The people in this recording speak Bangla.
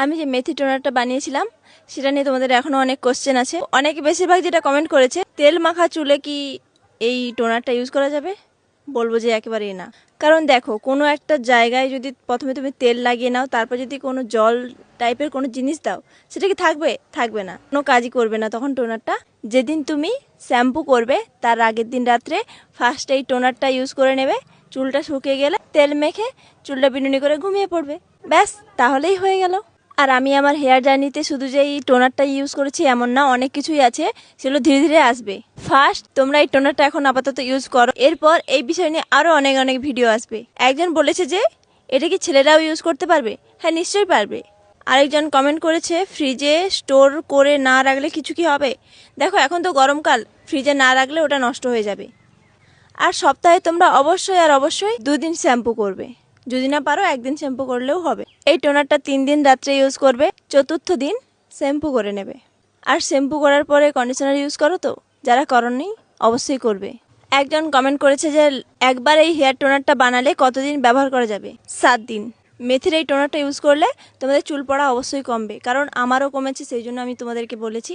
আমি যে মেথি টোনারটা বানিয়েছিলাম সেটা নিয়ে তোমাদের এখনো অনেক কোশ্চেন আছে। অনেকে বেশিরভাগ যেটা কমেন্ট করেছে, তেল মাখা চুলে কি এই টোনারটা ইউজ করা যাবে? বলবো যে একেবারেই না। কারণ দেখো, কোনো একটা জায়গায় যদি প্রথমে তুমি তেল লাগিয়ে নাও, তারপর যদি কোনো জল টাইপের কোনো জিনিস দাও, সেটা কি থাকবে? থাকবে না, কোনো কাজই করবে না তখন টোনারটা। যেদিন তুমি শ্যাম্পু করবে তার আগের দিন রাত্রে ফার্স্ট এই টোনারটা ইউজ করে নেবে। চুলটা শুকিয়ে গেলে তেল মেখে চুলটা বিনুনি করে ঘুমিয়ে পড়বে, ব্যাস, তাহলেই হয়ে গেল। আর আমি আমার হেয়ার জার্নিতে শুধু যে এই টোনারটা ইউজ করেছি এমন না, অনেক কিছুই আছে, সেগুলো ধীরে ধীরে আসবে। ফার্স্ট তোমরা এই টোনারটা এখন আপাতত ইউজ করো, এরপর এই বিষয় নিয়ে আরও অনেক অনেক ভিডিও আসবে। একজন বলেছে যে এটা কি ছেলেরাও ইউজ করতে পারবে? হ্যাঁ, নিশ্চয়ই পারবে। আরেকজন কমেন্ট করেছে ফ্রিজে স্টোর করে না রাখলে কিছু কি হবে? দেখো, এখন তো গরমকাল, ফ্রিজে না রাখলে ওটা নষ্ট হয়ে যাবে। আর সপ্তাহে তোমরা অবশ্যই আর অবশ্যই 2 দিন শ্যাম্পু করবে, যদি না পারো 1 দিন শ্যাম্পু করলেও হবে। এই টোনারটা 3 দিন রাত্রে ইউজ করবে, চতুর্থ দিন শ্যাম্পু করে নেবে। আর শ্যাম্পু করার পরে কন্ডিশনার ইউজ করো তো? যারা করনি অবশ্যই করবে। একজন কমেন্ট করেছে যে একবার এই হেয়ার টোনারটা বানালে কতদিন ব্যবহার করা যাবে? 7 দিন। মেথির এই টোনারটা ইউজ করলে তোমাদের চুল পড়া অবশ্যই কমবে, কারণ আমারও কমেছে, সেই জন্য আমি তোমাদেরকে বলেছি।